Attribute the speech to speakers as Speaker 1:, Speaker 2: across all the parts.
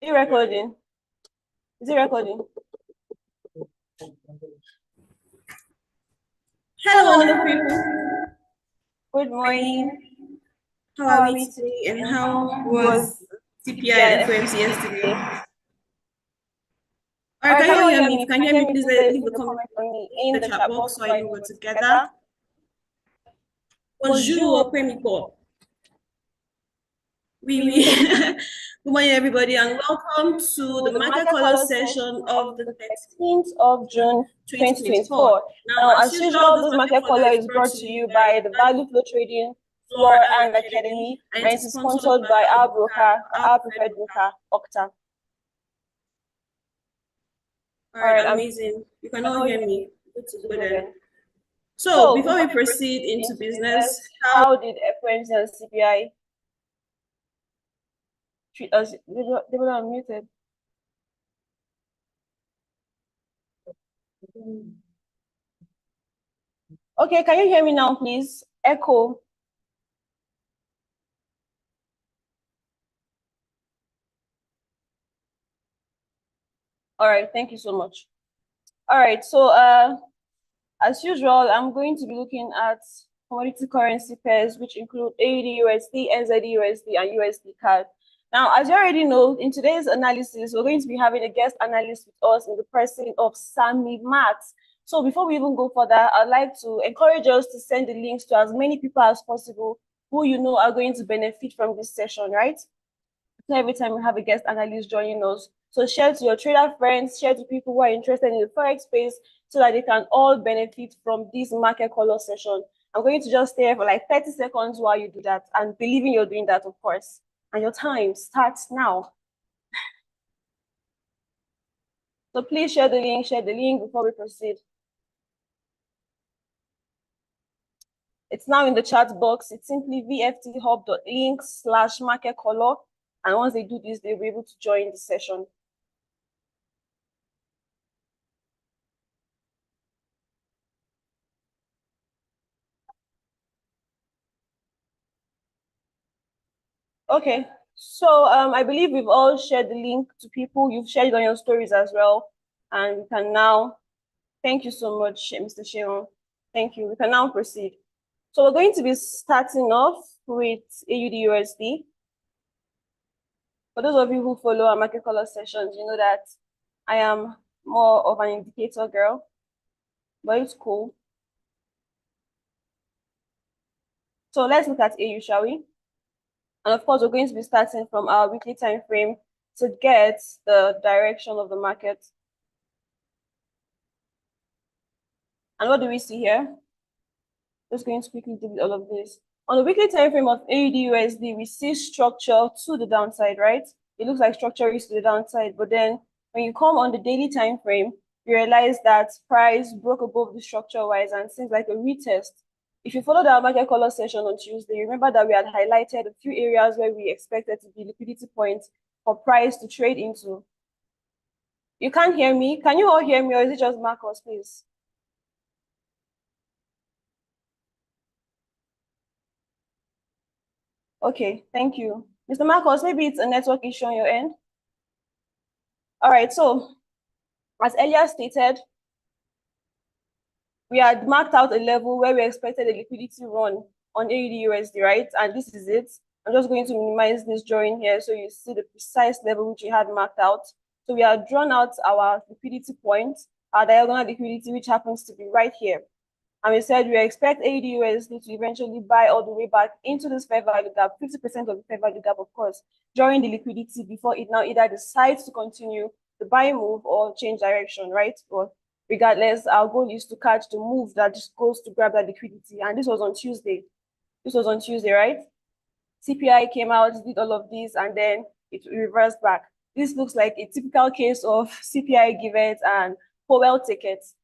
Speaker 1: Is it recording? Is it recording?
Speaker 2: Hello, wonderful people.
Speaker 1: Good morning.
Speaker 2: How are we today? And how was CPI and FOMC yesterday? All right, can you all hear me? If you can hear me, please leave a comment in the chat box so I know we're together. Bonjour, après-midi. Oui. Good morning, everybody, and welcome to the market color session of the
Speaker 1: 13th of June 2024. Now, as usual, this market color is brought to you by the Value Flow Trading Floor and Academy, and it is sponsored by our broker, our preferred broker, Okta.
Speaker 2: All right, amazing. You can all hear me. Good to go then. So, before we proceed into business,
Speaker 1: how did FOMC and CPI treat us? They were unmuted. Okay, can you hear me now, please? Echo. All right, thank you so much. All right, so as usual, I'm going to be looking at commodity currency pairs, which include AUD USD, NZD USD, and USD CAD. Now, as you already know, in today's analysis, we're going to be having a guest analyst with us in the person of Sammy Matt. So before we even go further, I'd like to encourage us to send the links to as many people as possible who you know are going to benefit from this session, right? So every time we have a guest analyst joining us. So share to your trader friends, share to people who are interested in the Forex space so that they can all benefit from this market color session. I'm going to just stay here for like 30 seconds while you do that, and believing you're doing that, of course. And your time starts now. So please share the link before we proceed. It's now in the chat box. It's simply vfthub.link/market color. And once they do this, they'll be able to join the session. Okay, so I believe we've all shared the link to people. You've shared it on your stories as well. And we can now, thank you so much, Mr. Sheon. Thank you. We can now proceed. So we're going to be starting off with AUD USD. For those of you who follow our market color sessions, you know that I am more of an indicator girl, but it's cool. So let's look at AU, shall we? And of course, we're going to be starting from our weekly time frame to get the direction of the market. And what do we see here? Just going to quickly delete all of this. On the weekly time frame of AUD USD, we see structure to the downside, right? It looks like structure is to the downside, but then when you come on the daily time frame, you realize that price broke above the structure wise and seems like a retest. If you followed our market color session on Tuesday, remember that we had highlighted a few areas where we expected to be liquidity points for price to trade into. You can't hear me. Can you all hear me, or is it just Marcos, please? Okay, thank you. Mr. Marcos, maybe it's a network issue on your end. All right, so as earlier stated, we had marked out a level where we expected a liquidity run on AUD USD, right? And this is it. I'm just going to minimize this drawing here so you see the precise level which we had marked out. So we have drawn out our liquidity point, our diagonal liquidity, which happens to be right here. And we said we expect AUD USD to eventually buy all the way back into this fair value gap, 50% of the fair value gap, of course, during the liquidity before it now either decides to continue the buy move or change direction, right? But regardless, our goal is to catch the move that just goes to grab that liquidity. And this was on Tuesday. This was on Tuesday, right? CPI came out, did all of this, and then it reversed back. This looks like a typical case of CPI give it and Powell tickets.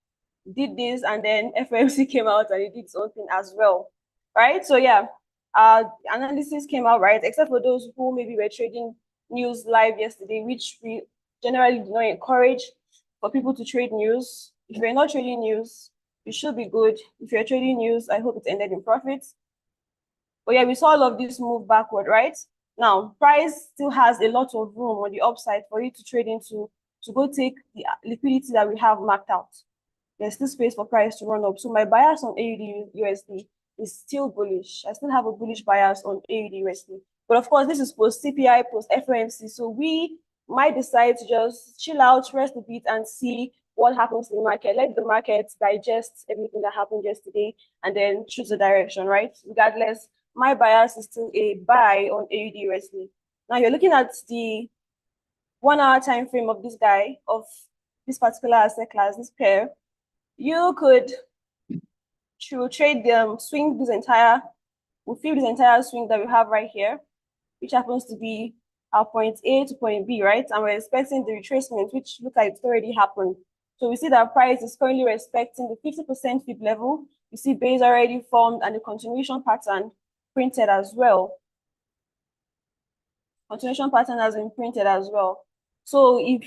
Speaker 1: Did this, and then FOMC came out and it did something as well, right? So yeah, analysis came out right, except for those who maybe were trading news live yesterday, which we generally do not encourage for people to trade news. If you're not trading news, you should be good. If you're trading news, I hope it ended in profits. But yeah, we saw all of this move backward, right? Now, price still has a lot of room on the upside for you to trade into, to go take the liquidity that we have marked out. There's still space for price to run up. So my bias on AUD USD is still bullish. I still have a bullish bias on AUD USD. But of course, this is post CPI, post FOMC. So we might decide to just chill out, rest a bit, and see what happens in the market. Let the market digest everything that happened yesterday and then choose a direction, right? Regardless, my bias is still a buy on AUD USD. Now you're looking at the 1 hour time frame of this guy, of this particular asset class, this pair. You could trade them, swing this entire, we'll fill this entire swing that we have right here, which happens to be our point A to point B, right? And we're expecting the retracement, which looks like it's already happened. So we see that price is currently respecting the 50% fib level. You see base already formed and the continuation pattern printed as well. Continuation pattern has been printed as well. So if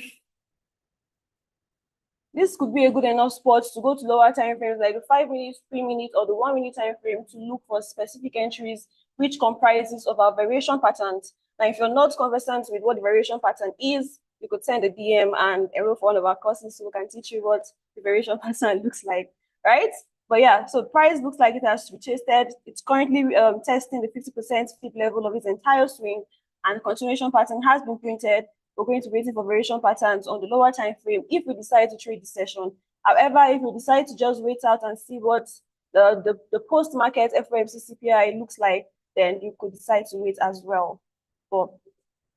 Speaker 1: this could be a good enough spot to go to lower time frames like the 5 minutes, 3 minutes, or the 1 minute time frame to look for specific entries which comprises of our variation patterns. Now, if you're not conversant with what the variation pattern is, you could send a DM and enroll for one of our courses so we can teach you what the variation pattern looks like, right? But yeah, so price looks like it has retested. It's currently testing the 50% fib level of its entire swing, and continuation pattern has been printed. We're going to be waiting for variation patterns on the lower time frame if we decide to trade this session. However, if we decide to just wait out and see what the post-market FOMC CPI looks like, then you could decide to wait as well. But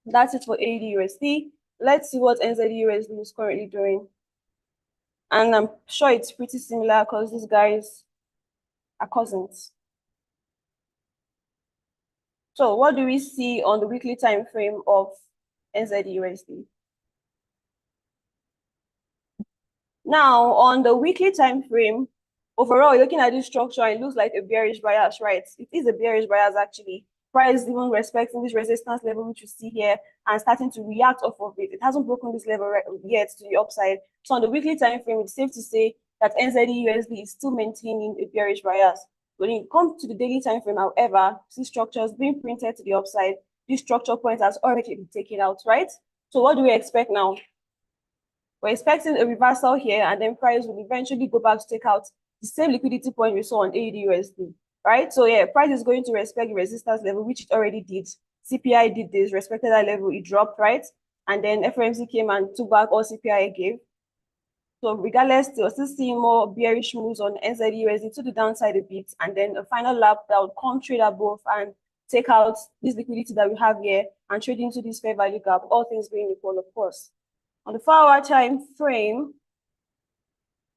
Speaker 1: that's it for AUD USD. Let's see what NZD USD is currently doing. And I'm sure it's pretty similar because these guys are cousins. So what do we see on the weekly time frame of NZD USD? Now, on the weekly time frame, overall, looking at this structure, it looks like a bearish bias, right? It is a bearish bias, actually. Price is even respecting this resistance level, which you see here, and starting to react off of it. It hasn't broken this level yet to the upside. So on the weekly time frame, it's safe to say that NZD USD is still maintaining a bearish bias. When it comes to the daily time frame, however, see structures being printed to the upside. This structure point has already been taken out, right? So what do we expect now? We're expecting a reversal here, and then price will eventually go back to take out the same liquidity point we saw on AUD USD, right? So yeah, price is going to respect the resistance level, which it already did. CPI did this, respected that level, it dropped, right? And then FOMC came and took back all CPI gave. So regardless, we're still seeing more bearish moves on NZD USD to the downside a bit, and then a final lap that would come trade above and take out this liquidity that we have here and trade into this fair value gap, all things being equal, of course. On the 4 hour time frame,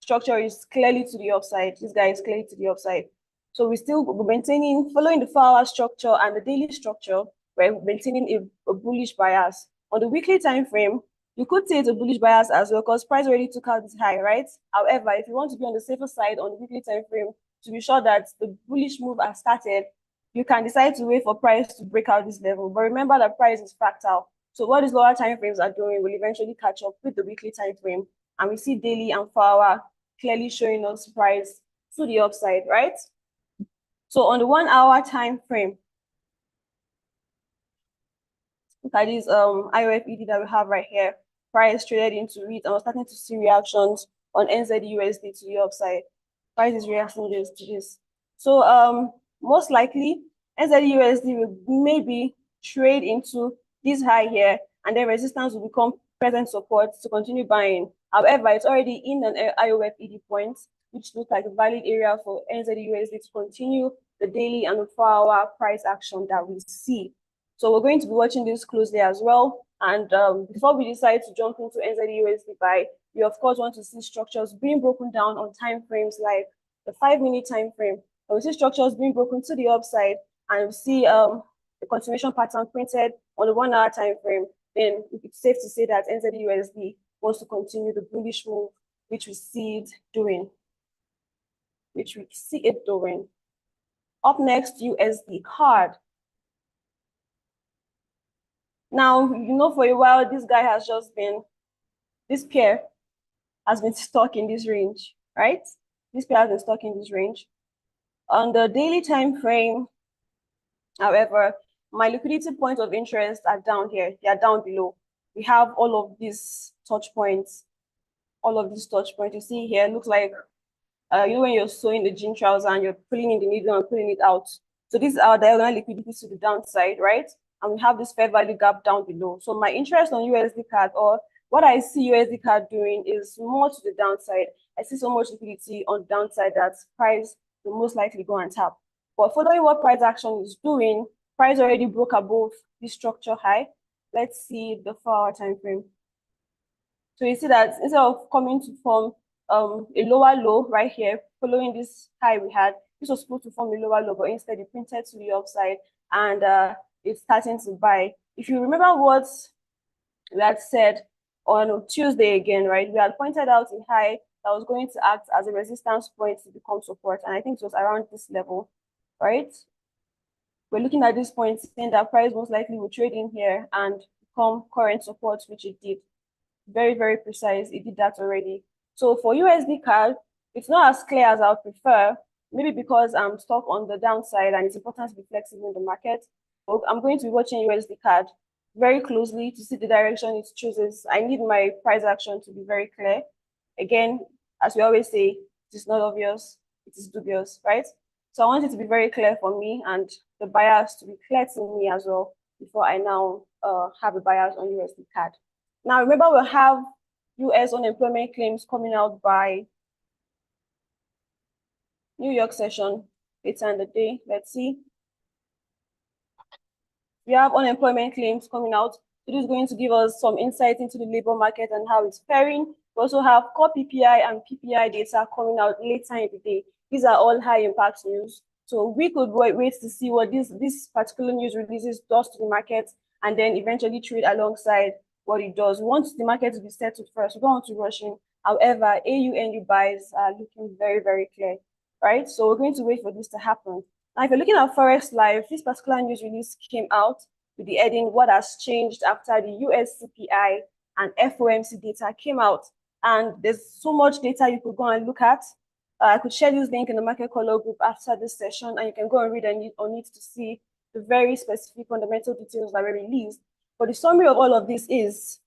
Speaker 1: structure is clearly to the upside. This guy is clearly to the upside. So we're still maintaining, following the 4 hour structure and the daily structure, we're maintaining a bullish bias. On the weekly time frame, you could say it's a bullish bias as well because price already took out this high, right? However, if you want to be on the safer side on the weekly time frame to be sure that the bullish move has started, you can decide to wait for price to break out this level. But remember that price is fractal. So what these lower time frames are doing will eventually catch up with the weekly time frame. And we see daily and 4 hour clearly showing us price to the upside, right? So on the 1 hour time frame, look at this IOFED that we have right here. Price traded into it, and we're starting to see reactions on NZD USD to the upside. Price is reacting to this. So most likely NZD USD will maybe trade into this high here, and then resistance will become present support to continue buying. However, it's already in an IOFED point, which looks like a valid area for NZD USD to continue the daily and the 4 hour price action that we see. So we're going to be watching this closely as well. And before we decide to jump into NZD USD buy, we of course want to see structures being broken down on time frames like the 5 minute time frame. And we see structures being broken to the upside, and we see the continuation pattern printed on the 1 hour time frame. Then it's safe to say that NZD USD wants to continue the bullish move, which we see it doing. Up next, USD card. Now, you know, for a while, this guy has just been, this pair has been stuck in this range, right? This pair has been stuck in this range. On the daily time frame, however, my liquidity points of interest are down here. They are down below. We have all of these touch points. All of these touch points you see here looks like you know when you're sewing the jean trouser and you're pulling in the needle and pulling it out. So this is our diagonal liquidity to the downside, right? And we have this fair value gap down below. So my interest on USD CAD, or what I see USD CAD doing, is more to the downside. I see so much liquidity on the downside that price will most likely go and tap. But following what price action is doing, price already broke above this structure high. Let's see the 4-hour time frame. So you see that instead of coming to form a lower low right here, following this high we had, this was supposed to form a lower low, but instead it printed to the upside and it's starting to buy. If you remember what we had said on Tuesday again, right? We had pointed out a high that was going to act as a resistance point to become support. And I think it was around this level, right? We're looking at this point saying that price most likely will trade in here and become current support, which it did. Very, very precise. It did that already. So for USD CAD, it's not as clear as I would prefer, maybe because I'm stuck on the downside and it's important to be flexible in the market. But I'm going to be watching USD CAD very closely to see the direction it chooses. I need my price action to be very clear. Again, as we always say, it is not obvious, it is dubious, right? So I want it to be very clear for me and the bias to be clear to me as well before I now have a bias on USD CAD. Now, remember, we'll have US unemployment claims coming out by New York session later in the day. Let's see. We have unemployment claims coming out. It is going to give us some insight into the labor market and how it's faring. We also have core PPI and PPI data coming out later in the day. These are all high impact news. So we could wait to see what this particular news releases does to the market and then eventually trade alongside what it does. We want the market to be settled first. We don't want to rush in. However, AU buys are looking very, very clear, right? So we're going to wait for this to happen. Now, if you're looking at Forex Live, this particular news release came out with the heading, "What has changed after the US CPI and FOMC data came out?" And there's so much data you could go and look at. I could share this link in the Market Color group after this session, and you can go and read on it to see the very specific fundamental details that were released. But the summary of all of this is,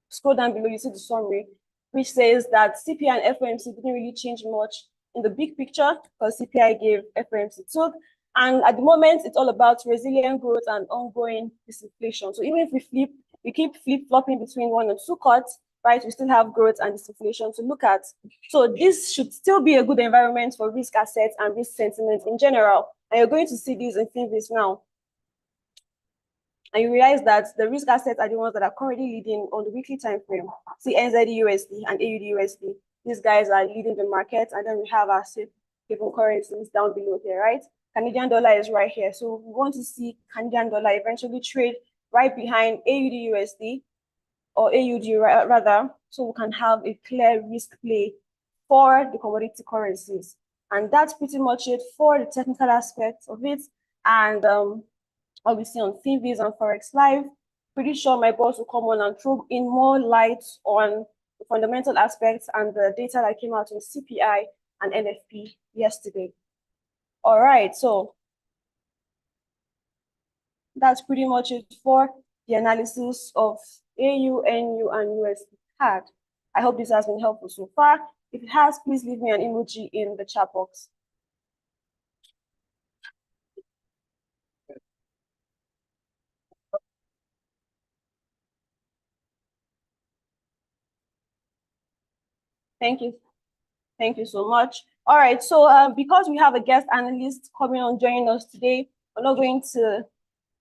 Speaker 1: scroll down below, you see the summary, which says that CPI and FOMC didn't really change much in the big picture because CPI gave, FOMC took. And at the moment, it's all about resilient growth and ongoing disinflation. So even if we keep flip-flopping between 1 and 2 cuts, right, we still have growth and disinflation to look at. So this should still be a good environment for risk assets and risk sentiment in general. And you're going to see these in FinViz now. And you realize that the risk assets are the ones that are currently leading on the weekly time frame. See NZUSD and AUDUSD. These guys are leading the market, and then we have our safe haven currencies down below here, right? Canadian dollar is right here. So we want to see Canadian dollar eventually trade right behind AUDUSD, or AUD rather, so we can have a clear risk play for the commodity currencies. And that's pretty much it for the technical aspects of it. And obviously on FinViz and Forex Live, pretty sure my boss will come on and throw in more light on the fundamental aspects and the data that came out in CPI and NFP yesterday. All right, so that's pretty much it for the analysis of AU, NU, and USD CAD. I hope this has been helpful so far. If it has, please leave me an emoji in the chat box. Thank you. Thank you so much. All right, so because we have a guest analyst coming on joining us today, we're not going to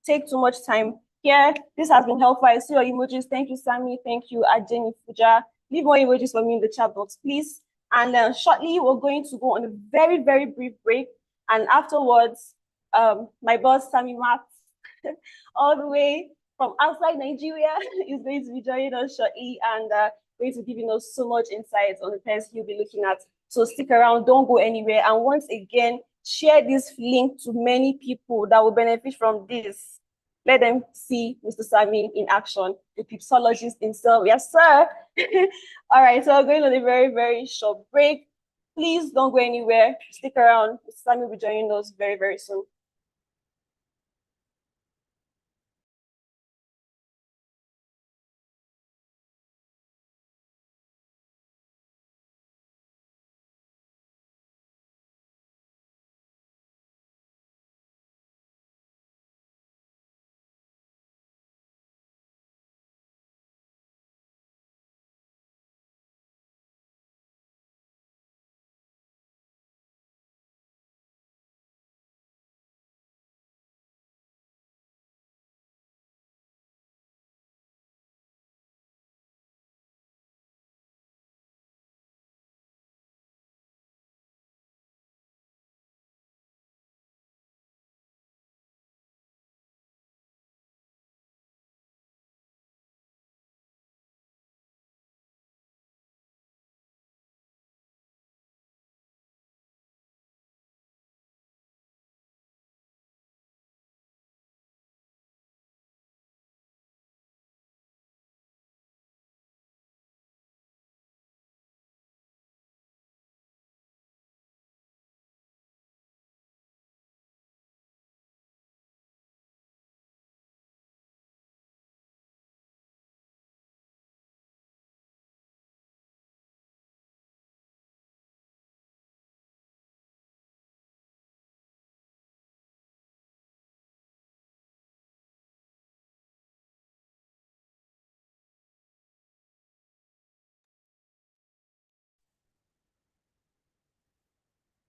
Speaker 1: take too much time here. This has been helpful. I see your emojis. Thank you, Sammy. Thank you, Ajeni Fuja. Leave more emojis for me in the chat box, please. And shortly, we're going to go on a very, very brief break. And afterwards, my boss, Sammy Max, all the way from outside Nigeria, is going to be joining us shortly and going to giving us so much insights on the pairs he'll be looking at. So stick around, don't go anywhere. And once again, share this link to many people that will benefit from this. Let them see Mr. Sami in action, the pipsologist himself. Yes, sir. All right, so we're going on a very, very short break. Please don't go anywhere. Stick around. Mr. Sami will be joining us very, very soon.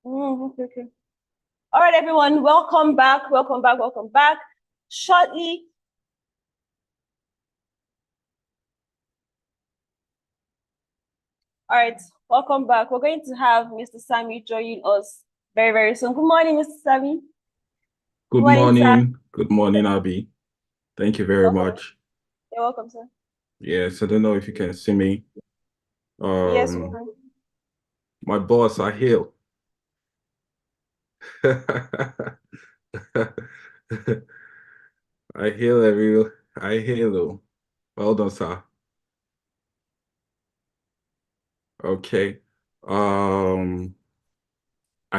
Speaker 1: Okay. All right, everyone, welcome back. Shortly. All right, welcome back. We're going to have Mr. Sammy join us very, very soon. Good morning, Mr. Sammy.
Speaker 3: Good morning. Good morning, Abby. Thank you very much.
Speaker 1: You're welcome, sir.
Speaker 3: Yes, I don't know if you can see me.
Speaker 1: Yes, we can.
Speaker 3: My boss, I hail. I hail everyone. I hail. Well done, sir. Okay. I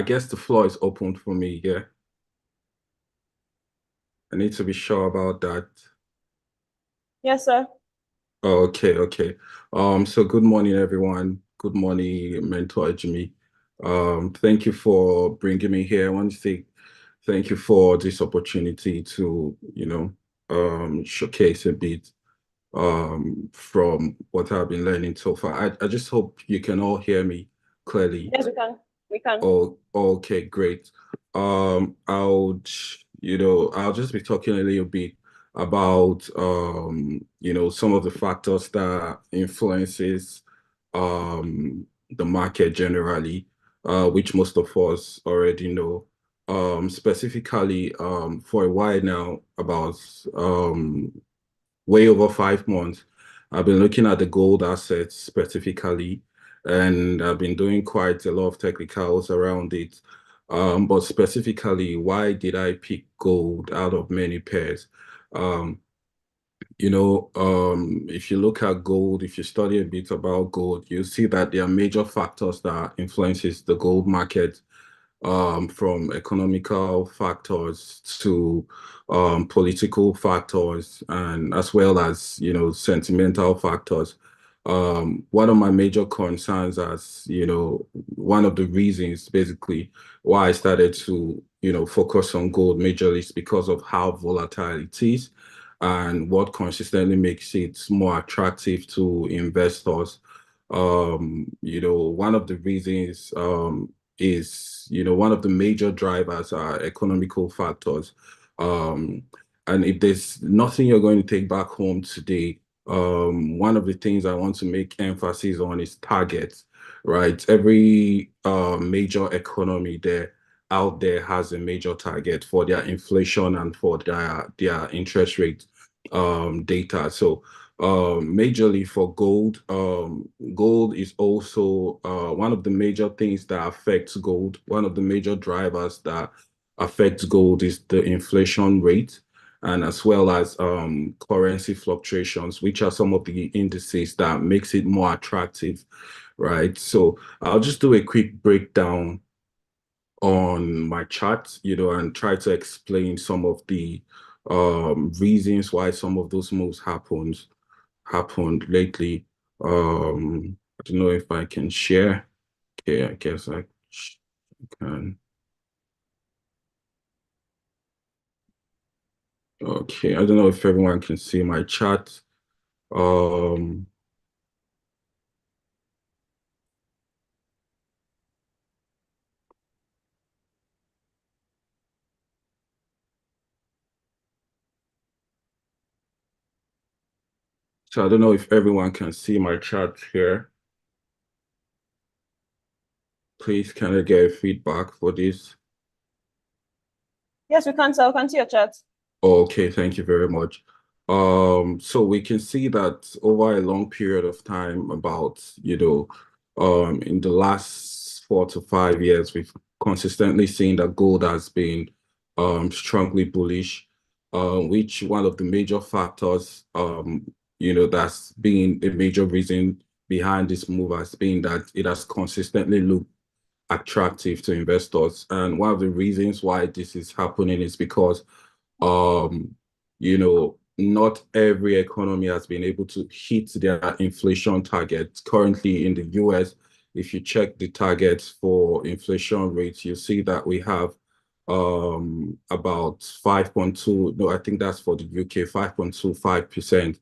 Speaker 3: guess the floor is open for me, yeah. I need to be sure about that.
Speaker 1: Yes, sir.
Speaker 3: Oh, okay. So good morning, everyone. Good morning, Mentor Ejimi. Thank you for bringing me here. I want to say thank you for this opportunity to, showcase a bit from what I've been learning so far. I just hope you can all hear me clearly.
Speaker 1: Yes, we can. We can.
Speaker 3: Oh, okay, great. I'll just be talking a little bit about some of the factors that influences the market generally, which most of us already know. Specifically, for a while now, about way over 5 months, I've been looking at the gold assets specifically, and I've been doing quite a lot of technicals around it. But specifically, why did I pick gold out of many pairs? Um, if you look at gold, if you study a bit about gold, you see that there are major factors that influences the gold market, from economical factors to political factors, and as well as sentimental factors. One of my major concerns, as one of the reasons basically why I started to focus on gold majorly, is because of how volatile it is and what consistently makes it more attractive to investors. One of the reasons is, one of the major drivers are economical factors. And if there's nothing you're going to take back home today, one of the things I want to make emphasis on is targets, right? Every major economy out there has a major target for their inflation and for their interest rate data. So majorly for gold, gold is also one of the major things that affects gold. One of the major drivers that affects gold is the inflation rate, and as well as currency fluctuations, which are some of the indices that makes it more attractive, right? So I'll just do a quick breakdown on my chart, and try to explain some of the reasons why some of those moves happened lately. I don't know if I can share. Okay, I guess I can. Okay, I don't know if everyone can see my chat. So I don't know if everyone can see my chat here. Please, can I get feedback for this?
Speaker 1: Yes, we can, sir. We can see your chat.
Speaker 3: Okay, thank you very much. So we can see that over a long period of time, about, in the last 4 to 5 years, we've consistently seen that gold has been strongly bullish, which one of the major factors, that's been a major reason behind this move has been that it has consistently looked attractive to investors. And one of the reasons why this is happening is because um, not every economy has been able to hit their inflation targets. Currently in the US, if you check the targets for inflation rates, you see that we have about 5.2, no, I think that's for the UK, 5.25%.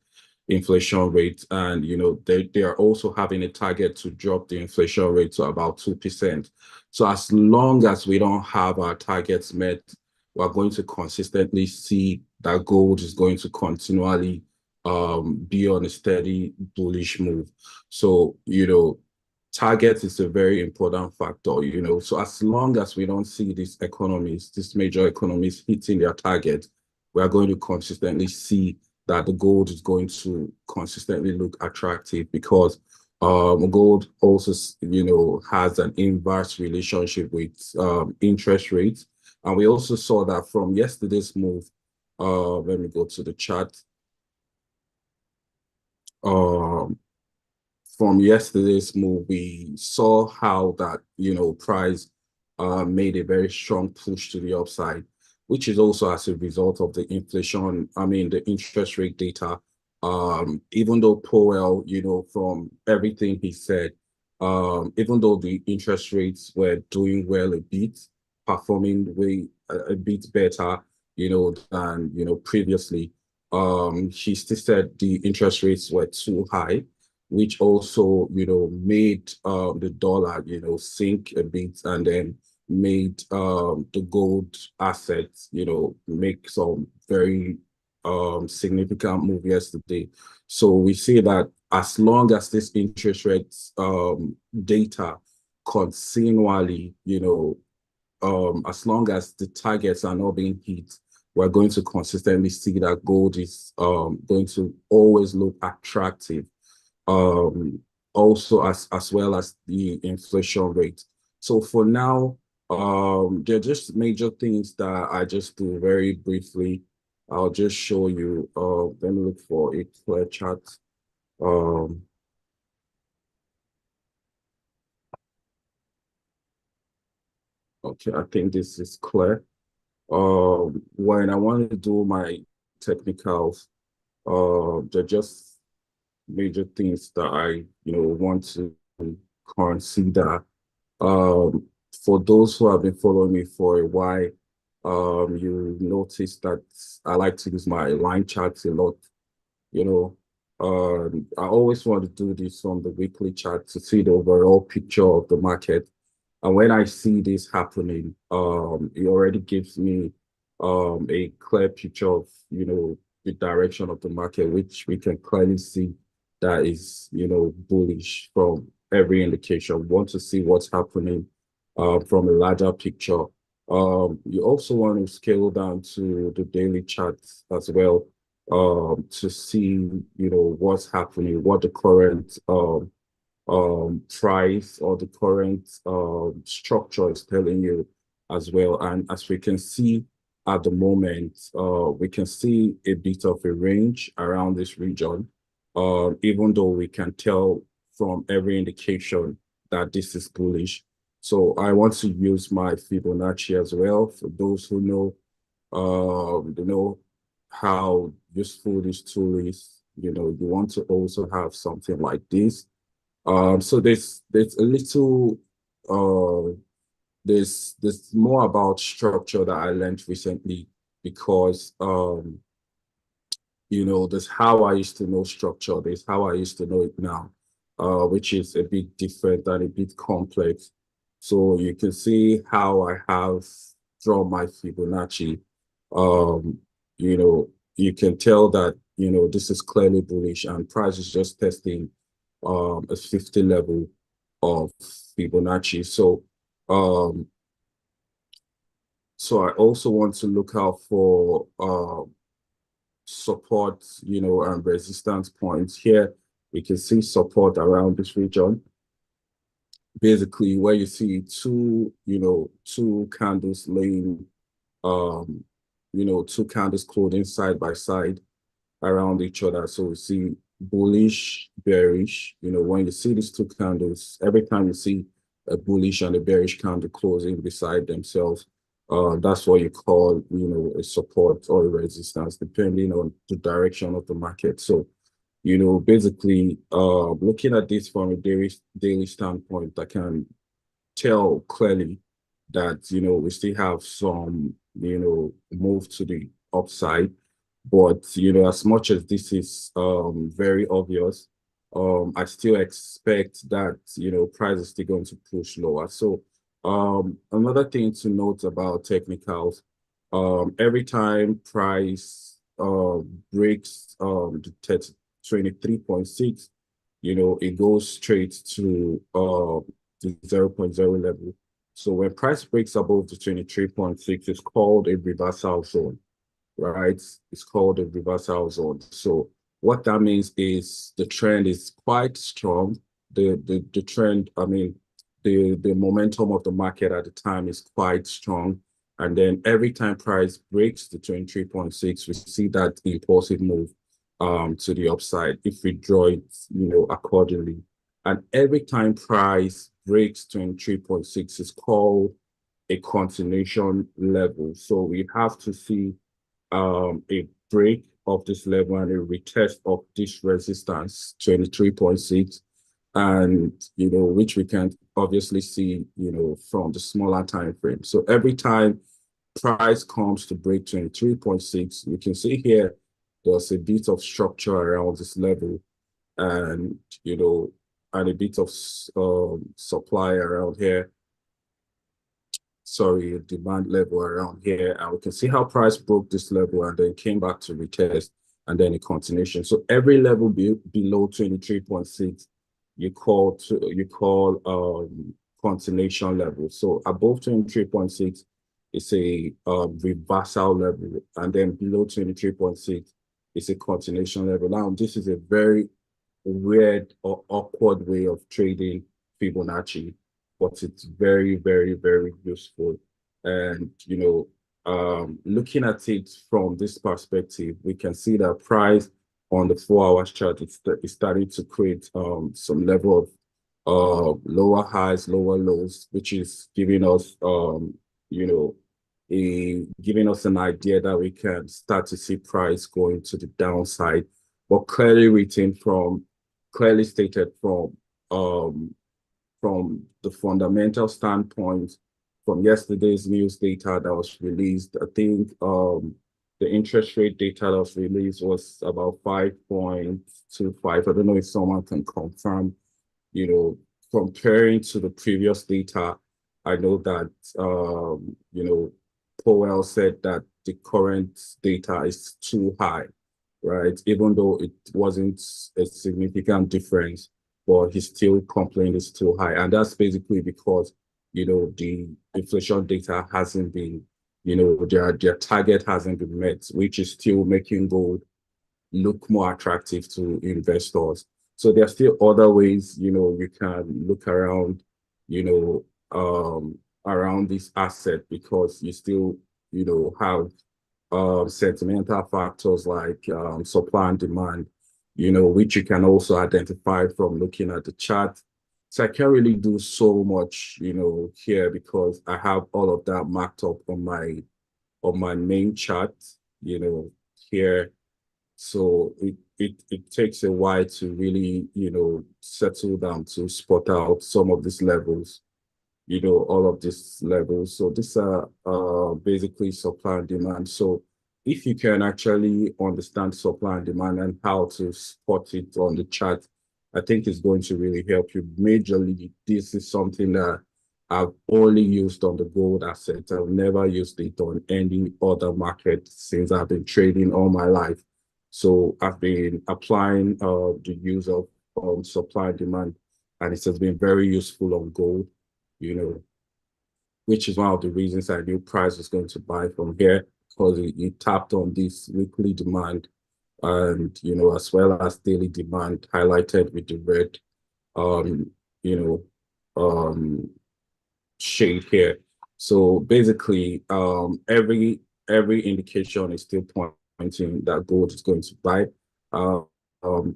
Speaker 3: inflation rate, and they are also having a target to drop the inflation rate to about 2%. So as long as we don't have our targets met, we're going to consistently see that gold is going to continually be on a steady bullish move. So target is a very important factor. So as long as we don't see these major economies hitting their target, we are going to consistently see that the gold is going to consistently look attractive, because gold also, has an inverse relationship with interest rates. And we also saw that from yesterday's move. Let me go to the chart. From yesterday's move, we saw how that, price made a very strong push to the upside, which is also as a result of the the interest rate data. Even though Powell, from everything he said, even though the interest rates were doing well a bit, performing way a bit better, than, previously, he still said the interest rates were too high, which also, made the dollar, sink a bit, and then made the gold assets, make some very significant move yesterday. So we see that as long as this interest rates data continually, as long as the targets are not being hit, we're going to consistently see that gold is going to always look attractive, also as well as the inflation rate. So for now, they're just major things that I just do very briefly. I'll just show you. Let me look for a clear chart. Okay, I think this is clear. When I want to do my technicals, they're just major things that I, want to consider. For those who have been following me for a while, you notice that I like to use my line charts a lot. I always want to do this on the weekly chart to see the overall picture of the market. And when I see this happening, it already gives me a clear picture of, the direction of the market, which we can clearly see that is, bullish from every indication. We want to see what's happening from a larger picture. You also want to scale down to the daily charts as well, to see, what's happening, what the current price or the current structure is telling you as well. And as we can see at the moment, we can see a bit of a range around this region, even though we can tell from every indication that this is bullish. So I want to use my Fibonacci as well. For those who know, how useful this tool is. You want to also have something like this. So there's a little there's more about structure that I learned recently, because there's how I used to know structure, there's how I used to know it now, which is a bit different and a bit complex. So you can see how I have drawn my Fibonacci. You can tell that, this is clearly bullish, and price is just testing a 50 level of Fibonacci. So I also want to look out for support, and resistance points. Here we can see support around this region, basically where you see two candles laying, two candles closing side by side around each other. So we see bullish, bearish. When you see these two candles, every time you see a bullish and a bearish candle closing beside themselves, that's what you call, a support or a resistance, depending on the direction of the market. So, basically, looking at this from a daily standpoint, I can tell clearly that, we still have some, move to the upside. But as much as this is very obvious, I still expect that price is still going to push lower. So another thing to note about technicals, every time price breaks the 23.6, it goes straight to the 0.0 level. So when price breaks above the 23.6, it's called a reversal zone, right? It's called a reversal zone. So what that means is the trend is quite strong. The trend, I mean, the momentum of the market at the time is quite strong. And then every time price breaks the 23.6, we see that impulsive move to the upside if we draw it, accordingly. And every time price breaks 23.6 is called a continuation level. So we have to see a break of this level and a retest of this resistance, 23.6, and which we can obviously see from the smaller time frame. So every time price comes to break 23.6, you can see here there's a bit of structure around this level, and and a bit of supply around here, sorry, demand level around here. And we can see how price broke this level and then came back to retest and then a continuation. So every level below 23.6, you call continuation level. So above 23.6, it's a reversal level. And then below 23.6, it's a continuation level. Now, this is a very weird or awkward way of trading Fibonacci, but it's very, very, very useful. And, looking at it from this perspective, we can see that price on the 4 hours chart is starting to create some level of lower highs, lower lows, which is giving us, giving us an idea that we can start to see price going to the downside, but clearly stated from the fundamental standpoint from yesterday's news data that was released. I think the interest rate data that was released was about 5.25. I don't know if someone can confirm, comparing to the previous data. I know that, Powell said that the current data is too high, right? Even though it wasn't a significant difference, but he still complained it's too high. And that's basically because, the inflation data hasn't been, their target hasn't been met, which is still making gold look more attractive to investors. So there are still other ways, you can look around, around this asset, because you still, have sentimental factors like supply and demand, which you can also identify from looking at the chart. So I can't really do so much, here, because I have all of that marked up on my main chart, here. So it takes a while to really, settle down to spot out some of these levels, all of these levels. So these are basically supply and demand. So if you can actually understand supply and demand and how to spot it on the chart, I think it's going to really help you majorly. This is something that I've only used on the gold asset. I've never used it on any other market since I've been trading all my life. So I've been applying the use of supply and demand, and it has been very useful on gold, which is one of the reasons I knew price was going to buy from here, because it tapped on this weekly demand and, as well as daily demand highlighted with the red, um, you know, shade here. So basically, every indication is still pointing that gold is going to buy. From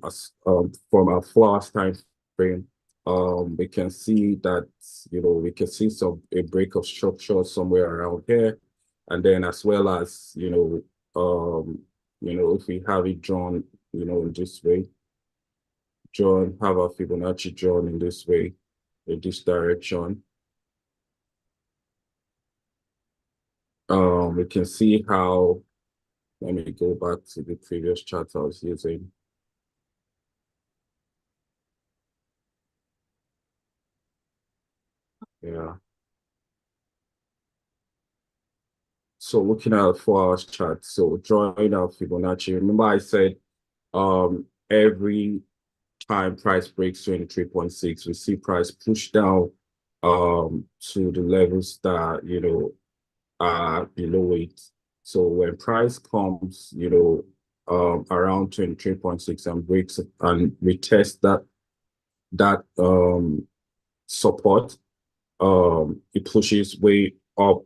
Speaker 3: our 4 hours time frame, we can see that we can see a break of structure somewhere around here, and then as well as if we have it drawn in this way, have our Fibonacci drawn in this way, in this direction. We can see how Let me go back to the previous chart I was using. Yeah. So looking at a 4 hours chart, so drawing out Fibonacci. Remember I said every time price breaks 23.6, we see price push down to the levels that are below it. So when price comes, around 23.6 and breaks and retest that support, it pushes way up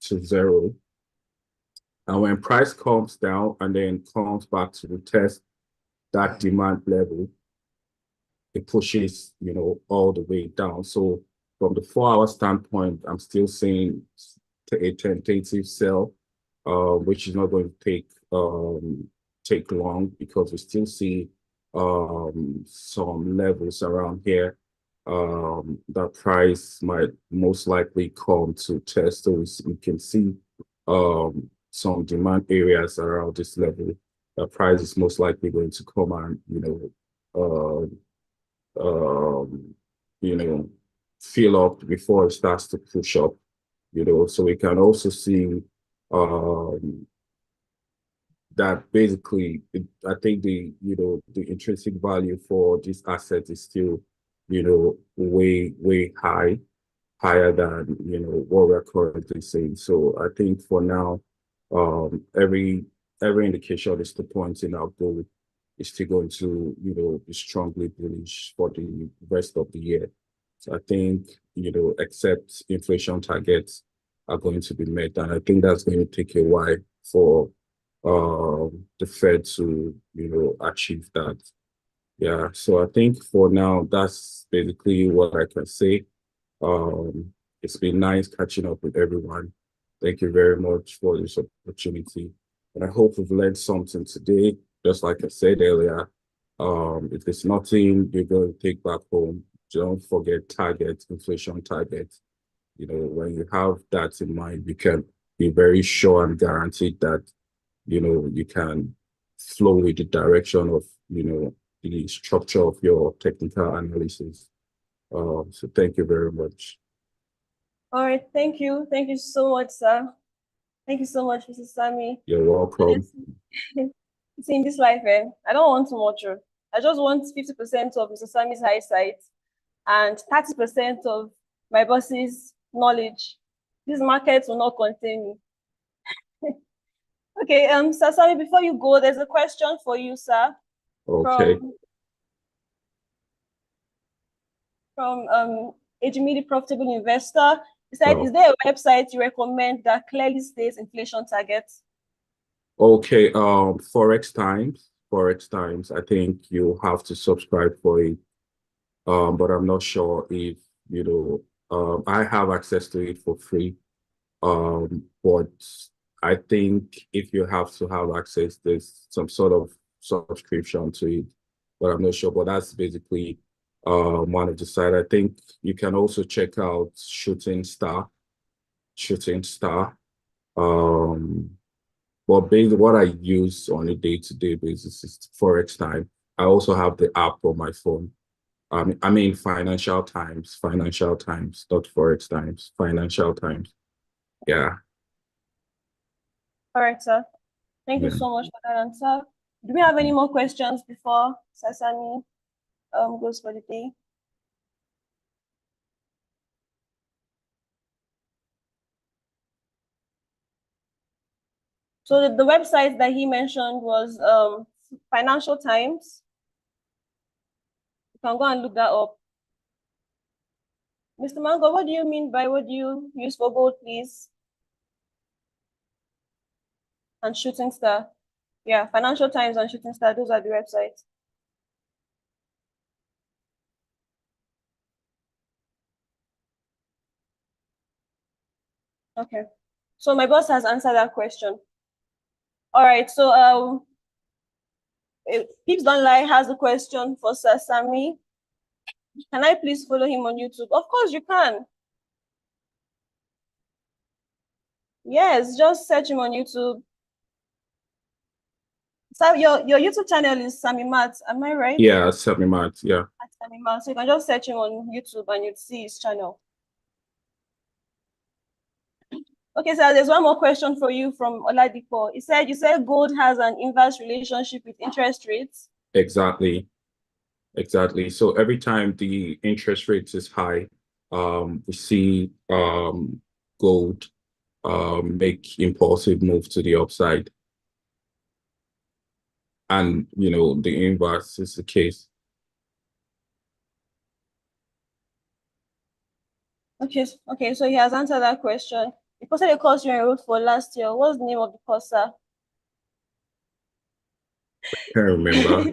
Speaker 3: to 0. And when price comes down and then comes back to retest that demand level, it pushes, all the way down. So from the 4 hour standpoint, I'm still seeing a tentative sell, which is not going to take long because we still see some levels around here that price might most likely come to test. So we can see some demand areas around this level. The price is most likely going to come and fill up before it starts to push up. So we can also see that basically, I think the intrinsic value for this asset is still, way higher than, what we're currently seeing. So I think for now, every indication is to point in our goal is still going to, be strongly bullish for the rest of the year. So I think, except inflation targets are going to be met, and I think that's going to take a while for the Fed to, achieve that. Yeah, so I think for now, that's basically what I can say. It's been nice catching up with everyone. Thank you very much for this opportunity. And I hope we've learned something today. Just like I said earlier, if there's nothing you're going to take back home, don't forget target, inflation target. When you have that in mind, you can be very sure and guaranteed that, you can flow with the direction of, the structure of your technical analysis. So thank you very much.
Speaker 1: All right, thank you. Thank you so much, sir. Thank you so much, Mrs. Sammy.
Speaker 3: You're welcome.
Speaker 1: See, in this life, I don't want too much. I just want 50% of Mr. Sammy's high sight and 30% of my boss's knowledge. These markets will not contain me. Okay, Sir Sammy, before you go, there's a question for you, sir.
Speaker 3: Okay.
Speaker 1: From Ejimi, the profitable investor. He said, Is there a website you recommend that clearly states inflation targets?
Speaker 3: Okay, Forex Times. I think you have to subscribe for it. But I'm not sure if, I have access to it for free. But I think if you have to have access, there's some sort of subscription to it, but I'm not sure. But that's basically one of the side. I think you can also check out Shooting Star. But basically what I use on a day-to-day basis is Forex Time. I also have the app on my phone. I mean Financial Times, not Forex Times, Financial Times. Yeah.
Speaker 1: All right, sir. Thank you so much for that answer. Do we have any more questions before Sasani goes for the day? So the website that he mentioned was Financial Times. You can go and look that up. Mr. Mango, what do you mean by what do you use for gold, please? And Shooting Star. Yeah, Financial Times and Shooting Star, those are the websites. Okay. So my boss has answered that question. All right, so Pips Don't Lie has a question for Sir Sammy. Can I please follow him on YouTube? Of course you can. Yes, just search him on YouTube. So your YouTube channel is Sammy Matt, am I right?
Speaker 3: Yeah, Sammy Matt, yeah.
Speaker 1: At Sammy Matt. So you can just search him on YouTube and you'd see his channel. Okay, so there's one more question for you from Oladipo. You said gold has an inverse relationship with interest rates.
Speaker 3: Exactly. Exactly. So every time the interest rate is high, we see gold make impulsive move to the upside. And the inverse is the case.
Speaker 1: Okay, so he has answered that question. You posted a course you enrolled for last year. What's the name of the course, sir?
Speaker 3: Can't remember.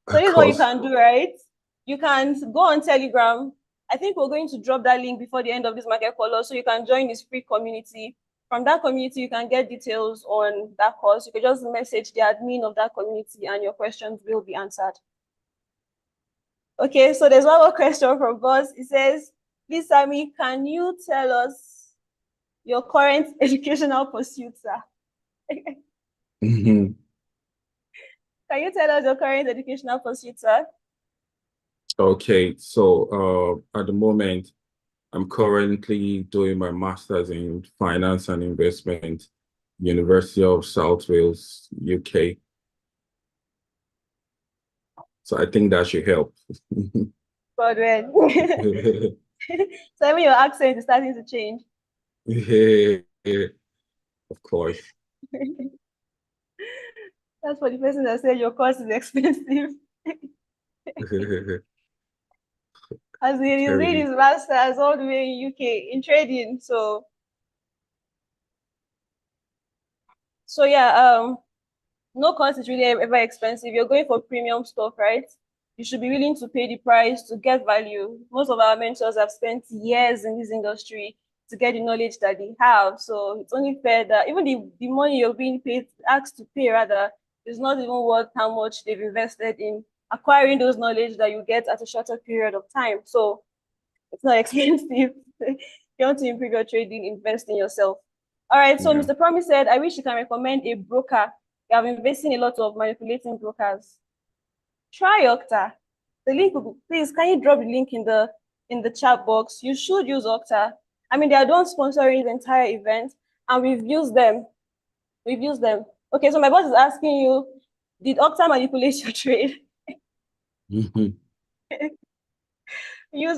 Speaker 1: So this is what you can do, right? You can go on Telegram. I think we're going to drop that link before the end of this market call, so you can join this free community. From that community, you can get details on that course. You can just message the admin of that community and your questions will be answered. Okay, so there's one more question from Boss. It says, please, Sammy, can you tell us your current educational pursuit, sir? Can you tell us your current educational pursuit, sir?
Speaker 3: Okay, so at the moment, I'm currently doing my master's in finance and investment, University of South Wales, UK. So I think that should help.
Speaker 1: God, so even your accent is starting to change.
Speaker 3: Yeah, of course.
Speaker 1: That's for the person that said your course is expensive. As he is doing his master's all the way in UK in trading. So yeah, no course is really ever expensive. You're going for premium stuff, right? You should be willing to pay the price to get value. Most of our mentors have spent years in this industry to get the knowledge that they have. So it's only fair that even the money you're being paid, asked to pay rather, is not even worth how much they've invested in acquiring those knowledge that you get at a shorter period of time. So it's not expensive. If you want to improve your trading, invest in yourself. All right, so Mr. Promise said, I wish you can recommend a broker. You have invested in a lot of manipulating brokers. Try Okta. The link will be, please, can you drop the link in the chat box? You should use Okta. I mean, they are done sponsoring the entire event, and we've used them. We've used them. Okay, so my boss is asking you, did Okta manipulate your trade? Use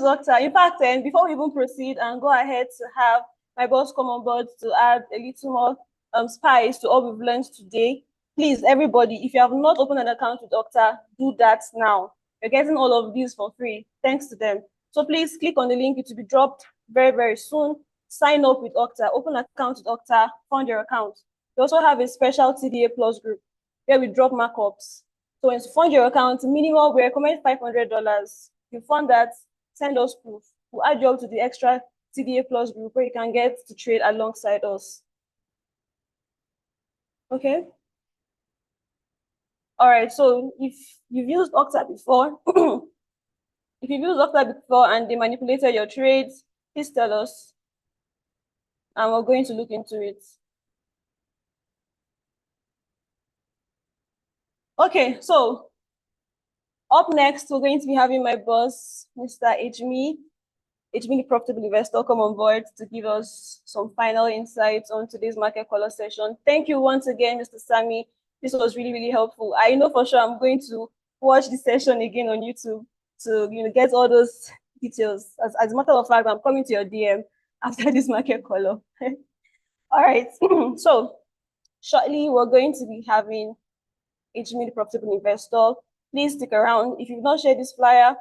Speaker 1: Okta. In fact, before we even proceed and go ahead to have my boss come on board to add a little more spice to all we've learned today, please, everybody, if you have not opened an account with Okta, do that now. You're getting all of these for free, thanks to them. So please click on the link. It will be dropped very, very soon. Sign up with Okta, open an account with Okta, fund your account. We also have a special TDA Plus group where we drop markups. So when you fund your account, minimum, we recommend $500. You fund that, send us proof. We'll add you up to the extra TDA Plus group where you can get to trade alongside us. Okay? All right, so if you've used Okta before, if you've used Okta before and they manipulated your trades, please tell us. And we're going to look into it. Okay, so up next, we're going to be having my boss, Mr. Ejimi, the profitable investor, come on board to give us some final insights on today's market color session. Thank you once again, Mr. Sammy. This was really, really helpful. I know for sure I'm going to watch the session again on YouTube to get all those details. As a matter of fact, I'm coming to your DM after this market color. All right. So shortly, we're going to be having Ejimi, the profitable investor. Please stick around. If you've not shared this flyer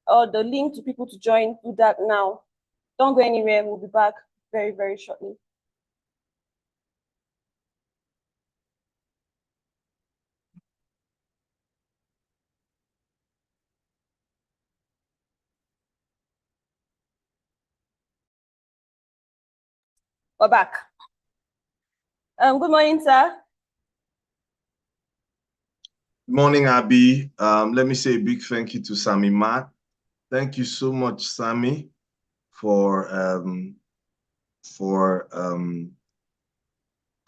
Speaker 1: or the link to people to join, do that now. Don't go anywhere. We'll be back very, very shortly. We're back. Good morning, sir.
Speaker 4: Good morning, Abby. Let me say a big thank you to Sammy Matt. Thank you so much, Sammy, for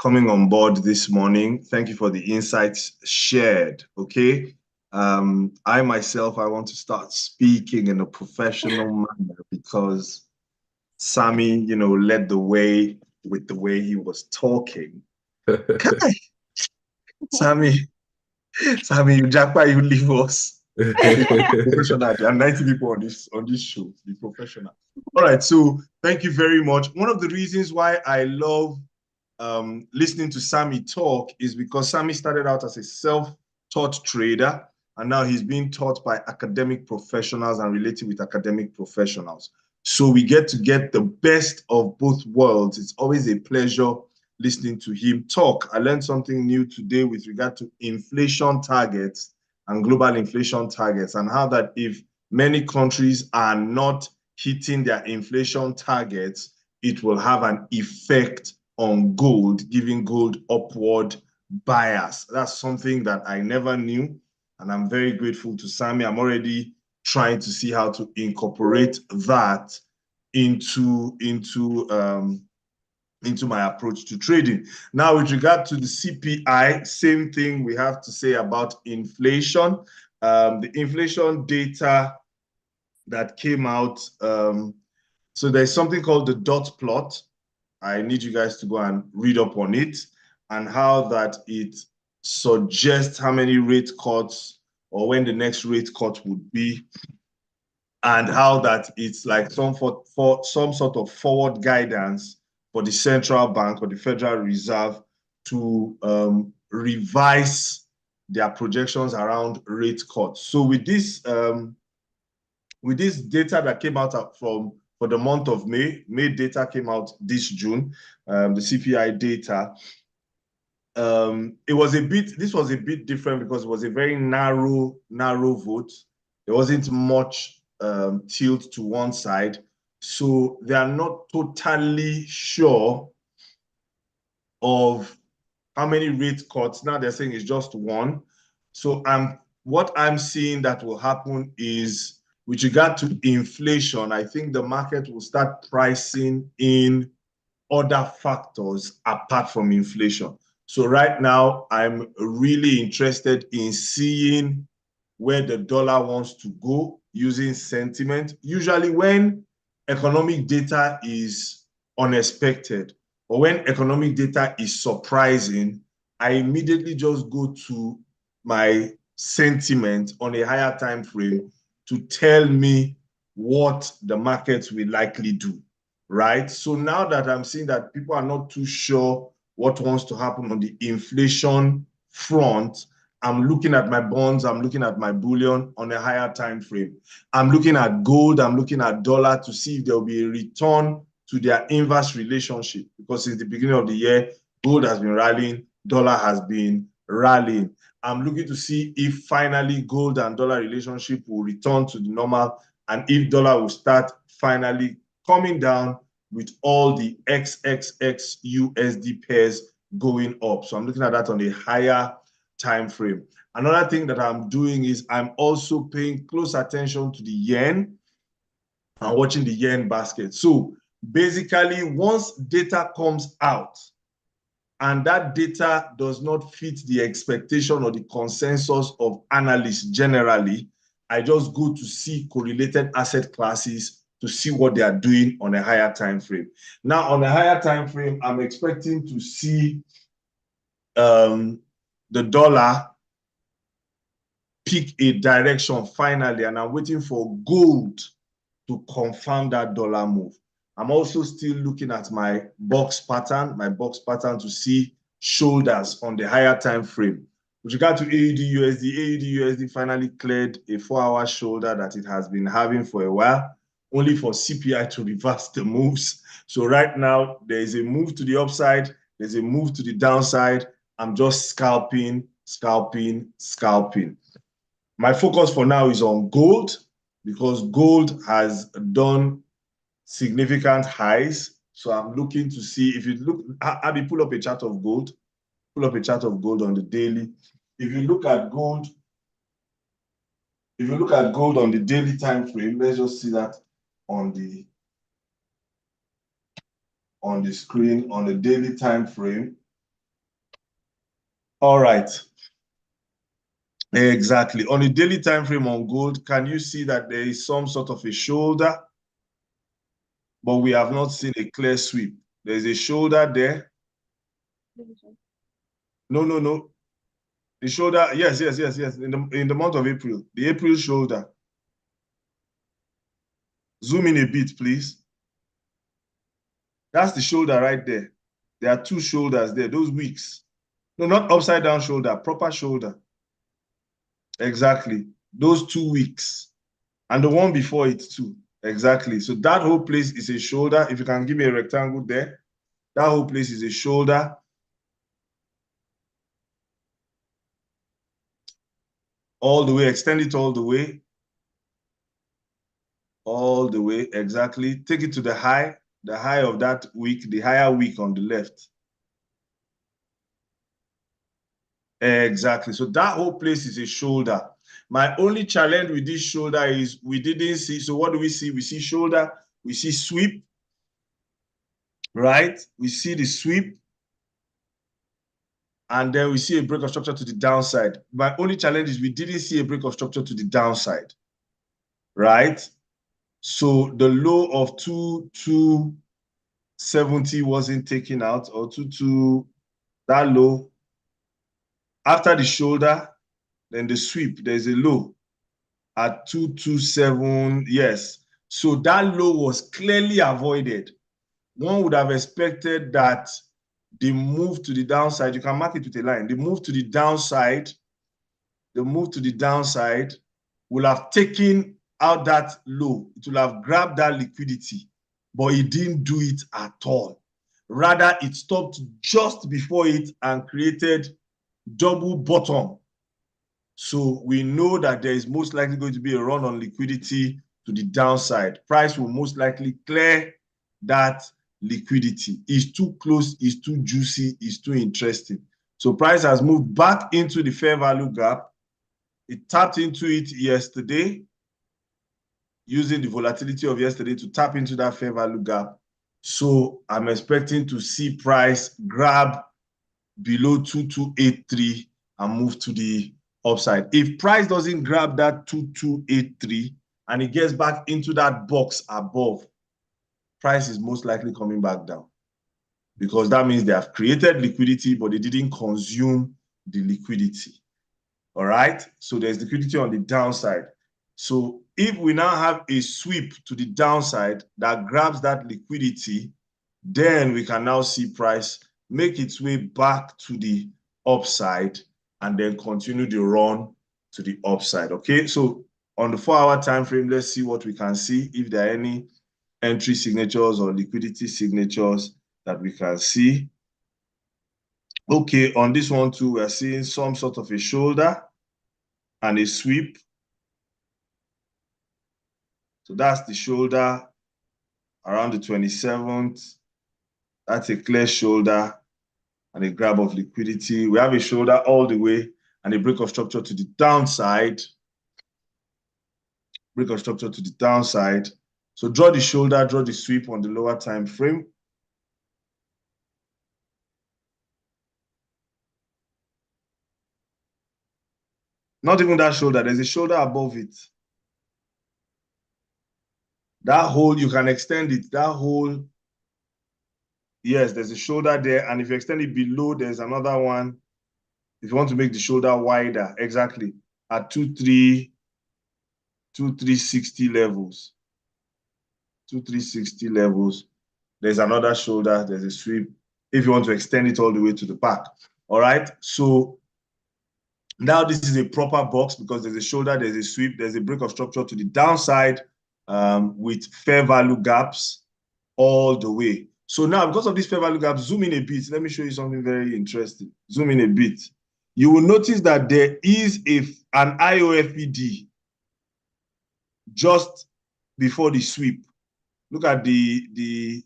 Speaker 4: coming on board this morning. Thank you for the insights shared. Okay. I myself, I want to start speaking in a professional manner because Sammy, led the way with the way he was talking. Sammy, you jackpot, you leave us. Professional. There are 90 people on this show. Be professional. All right. So thank you very much. One of the reasons why I love listening to Sammy talk is because Sammy started out as a self-taught trader, and now he's being taught by academic professionals and related with academic professionals. So we get the best of both worlds. It's always a pleasure listening to him talk. I learned something new today with regard to inflation targets and global inflation targets, and how that if many countries are not hitting their inflation targets, it will have an effect on gold, giving gold upward bias. That's something that I never knew, and I'm very grateful to Sammy. I'm already trying to see how to incorporate that into my approach to trading. Now, with regard to the CPI, same thing we have to say about inflation. The inflation data that came out, so there's something called the dot plot. I need you guys to go and read up on it, and how that it suggests how many rate cuts or when the next rate cut would be, and how that it's like some sort of forward guidance for the central bank or the Federal Reserve to revise their projections around rate cuts. So with this data that came out for the month of May data came out this June, the CPI data. This was a bit different because it was a very narrow vote. There wasn't much tilt to one side. So they are not totally sure of how many rate cuts. Now they're saying it's just one. So what I'm seeing that will happen is, with regard to inflation, I think the market will start pricing in other factors apart from inflation. So right now, I'm really interested in seeing where the dollar wants to go using sentiment. Usually when economic data is unexpected or when economic data is surprising, I immediately just go to my sentiment on a higher time frame to tell me what the markets will likely do, right? So now that I'm seeing that people are not too sure what wants to happen on the inflation front, I'm looking at my bonds, I'm looking at my bullion on a higher time frame. I'm looking at gold, I'm looking at dollar to see if there will be a return to their inverse relationship, because since the beginning of the year, gold has been rallying, dollar has been rallying. I'm looking to see if finally gold and dollar relationship will return to the normal, and if dollar will start finally coming down with all the XXX USD pairs going up. So I'm looking at that on a higher time frame. Another thing that I'm doing is I'm also paying close attention to the yen and watching the yen basket. So basically, once data comes out and that data does not fit the expectation or the consensus of analysts generally, I just go to see correlated asset classes to see what they are doing on a higher time frame. Now, on a higher time frame, I'm expecting to see the dollar pick a direction finally, and I'm waiting for gold to confirm that dollar move. I'm also still looking at my box pattern to see shoulders on the higher time frame. With regard to AUD/USD finally cleared a 4-hour shoulder that it has been having for a while, only for CPI to reverse the moves. So right now, there is a move to the upside, there's a move to the downside. I'm just scalping. My focus for now is on gold, because gold has done significant highs. So I'm looking to see, if you look, Abby, pull up a chart of gold on the daily. If you look at gold on the daily time frame, let's just see that on the screen on the daily time frame. All right. Exactly. On a daily time frame on gold, can you see that there is some sort of a shoulder? But we have not seen a clear sweep. There's a shoulder there. No. The shoulder, yes. In the month of April, the April shoulder. Zoom in a bit, please. That's the shoulder right there. There are two shoulders there, those wicks. No, not upside down shoulder, proper shoulder. Exactly. Those 2 weeks. And the one before it too. Exactly. So that whole place is a shoulder. If you can give me a rectangle there, that whole place is a shoulder. All the way, extend it all the way. All the way, exactly. Take it to the high of that week, the higher week on the left. Exactly. So that whole place is a shoulder. My only challenge with this shoulder is we didn't see. So what do we see? We see shoulder, we see sweep, right? We see the sweep. And then we see a break of structure to the downside. My only challenge is we didn't see a break of structure to the downside, right? So the low of 2270 wasn't taken out, or 22, that low. After the shoulder, then the sweep, there's a low at 227, yes. So that low was clearly avoided. One would have expected that the move to the downside, you can mark it with a line, the move to the downside will have taken out that low. It will have grabbed that liquidity, but it didn't do it at all. Rather, it stopped just before it and created double bottom. So we know that there is most likely going to be a run on liquidity to the downside. Price will most likely clear that liquidity. It's too close, it's too juicy, it's too interesting. So price has moved back into the fair value gap. It tapped into it yesterday, using the volatility of yesterday to tap into that fair value gap. So I'm expecting to see price grab below 2283 and move to the upside. If price doesn't grab that 2283 and it gets back into that box above, price is most likely coming back down, because that means they have created liquidity, but they didn't consume the liquidity. All right, so there's liquidity on the downside. So if we now have a sweep to the downside that grabs that liquidity, then we can now see price make its way back to the upside and then continue the run to the upside. Okay, so on the 4-hour time frame, let's see what we can see, if there are any entry signatures or liquidity signatures that we can see. Okay, on this one too, we're seeing some sort of a shoulder and a sweep. So that's the shoulder around the 27th. That's a clear shoulder and a grab of liquidity. We have a shoulder all the way and a break of structure to the downside. Break of structure to the downside. So draw the shoulder, draw the sweep on the lower time frame. Not even that shoulder, there's a shoulder above it. That hole, you can extend it, that hole. Yes, there's a shoulder there, and if you extend it below, there's another one. If you want to make the shoulder wider, exactly, at 2360 levels. 2360 levels. There's another shoulder, there's a sweep, if you want to extend it all the way to the back. All right, so now this is a proper box because there's a shoulder, there's a sweep, there's a break of structure to the downside with fair value gaps all the way. So now, because of this fair value gap, zoom in a bit. Let me show you something very interesting. Zoom in a bit. You will notice that there is an IOFED just before the sweep. Look at the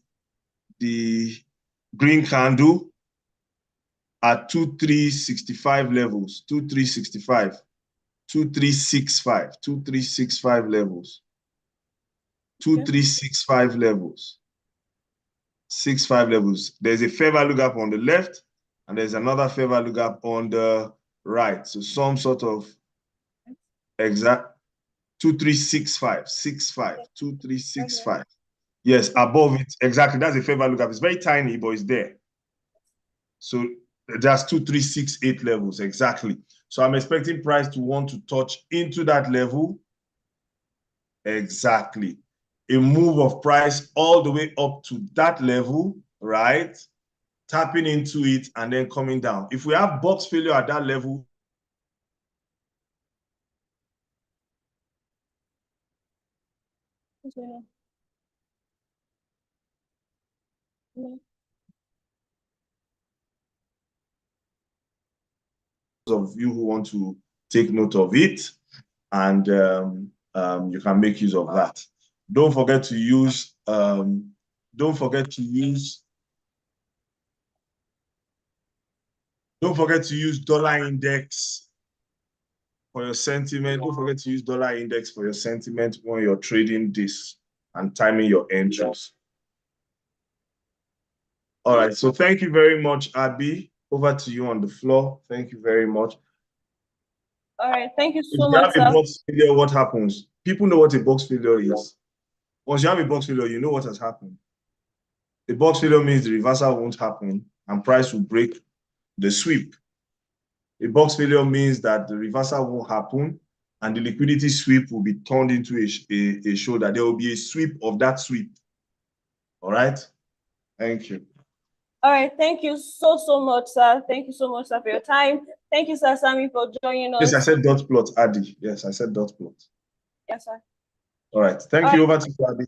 Speaker 4: green candle at 2365 levels, 2365, 2365, 2365 levels, 2365 levels. 65 levels. There's a fair value gap on the left and there's another fair value gap on the right. So some sort of exact 2365, 2365. Yes, above it, exactly. That's a fair value gap. It's very tiny, but it's there. So that's 2368 levels, exactly. So I'm expecting price to want to touch into that level. Exactly. A move of price all the way up to that level, right? Tapping into it and then coming down. If we have box failure at that level, of you who want to take note of it, and you can make use of that. Don't forget to use dollar index for your sentiment. Don't forget to use dollar index for your sentiment when you're trading this and timing your entries. All right, so thank you very much, Abby. Over to you on the floor. Thank you very much.
Speaker 1: All right, thank you so
Speaker 4: much. If you have a box failure, what happens? People know what a box failure is. Once you have a box failure, you know what has happened. A box failure means the reversal won't happen and price will break the sweep. A box failure means that the reversal won't happen and the liquidity sweep will be turned into a shoulder. There will be a sweep of that sweep. All right? Thank you.
Speaker 1: All right, thank you so much, sir. Thank you so much, sir, for your time. Thank you, Sir Sammy, for joining us.
Speaker 4: Yes, I said dot plot, Adi. Yes, I said dot plot.
Speaker 1: Yes, sir.
Speaker 4: All right, thank you. Over to you, Adi.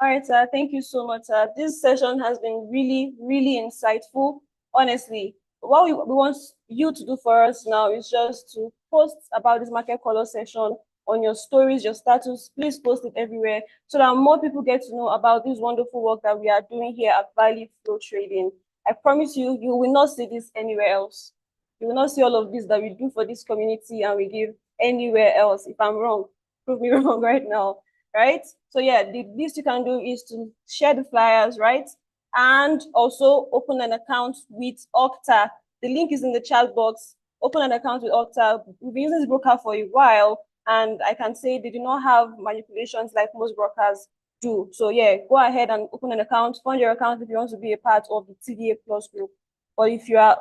Speaker 1: All right, sir. Thank you so much, sir. This session has been really, really insightful. Honestly, what we want you to do for us now is just to post about this market color session on your stories, your status. Please post it everywhere so that more people get to know about this wonderful work that we are doing here at Value Flow Trading. I promise you, you will not see this anywhere else. You will not see all of this that we do for this community and we give anywhere else. If I'm wrong, prove me wrong right now, right? So yeah, the least you can do is to share the flyers, right? And also open an account with Okta. The link is in the chat box. Open an account with Okta. We've been using this broker for a while, and I can say they do not have manipulations like most brokers do. So yeah, go ahead and open an account, fund your account if you want to be a part of the TDA Plus group. Or if you are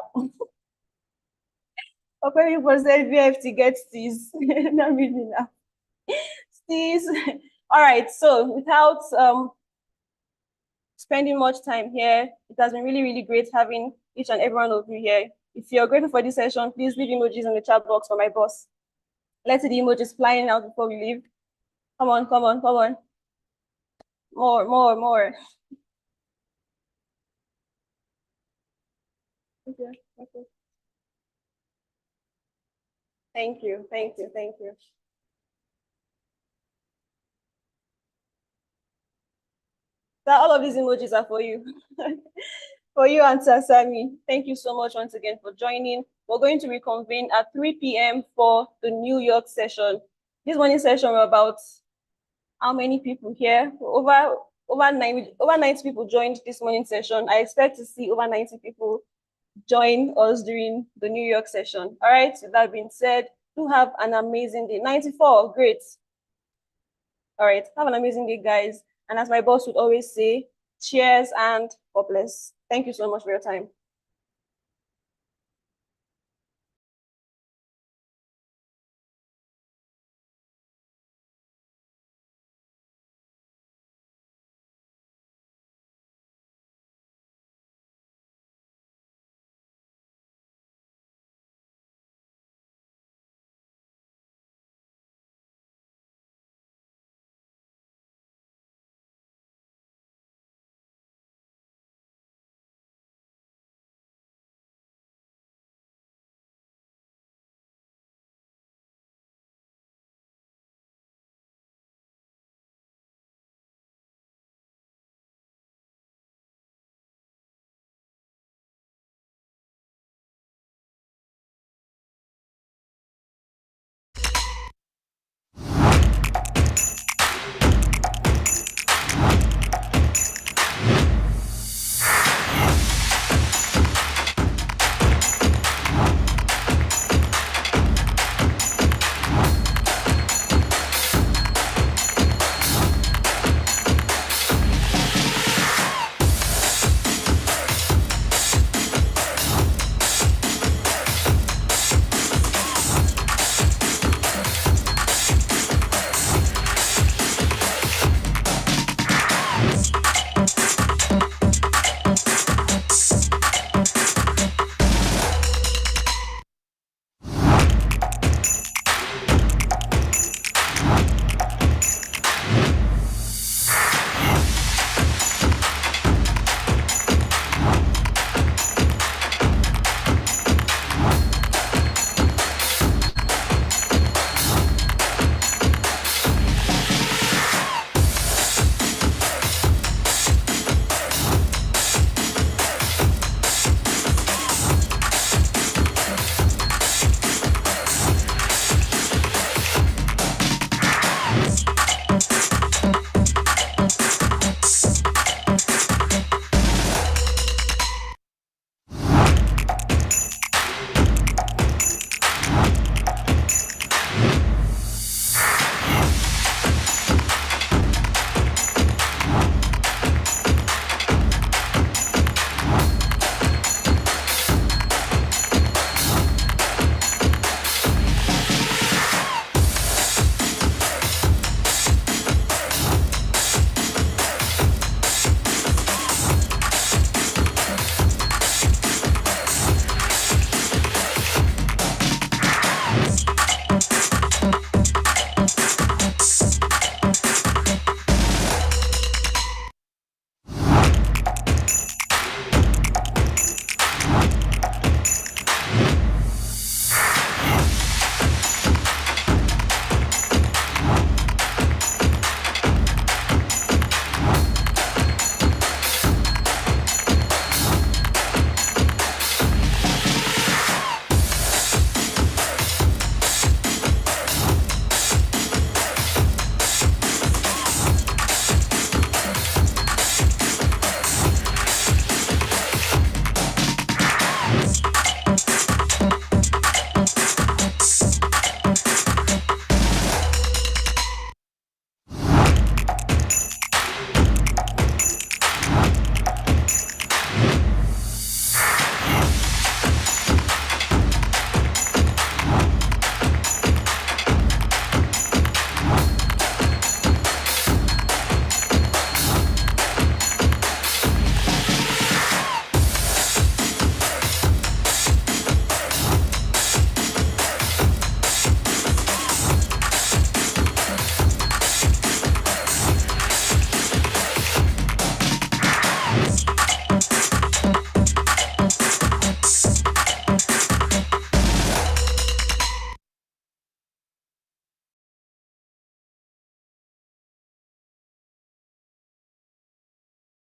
Speaker 1: okay, you said VFT gets this. Not really now. Please. All right, so without spending much time here, it has been really, really great having each and every one of you here. If you're grateful for this session, please leave emojis in the chat box for my boss. Let's see the emojis flying out before we leave. Come on, come on, come on. More. Okay. Thank you. So all of these emojis are for you. For you and Sir Sammy. Thank you so much once again for joining. We're going to reconvene at 3 p.m. for the New York session. This morning session we're about how many people here? Over 90 people joined this morning session. I expect to see over 90 people join us during the New York session. All right, with that being said, do have an amazing day. 94, great. All right, have an amazing day, guys. And as my boss would always say, cheers and God bless. Thank you so much for your time.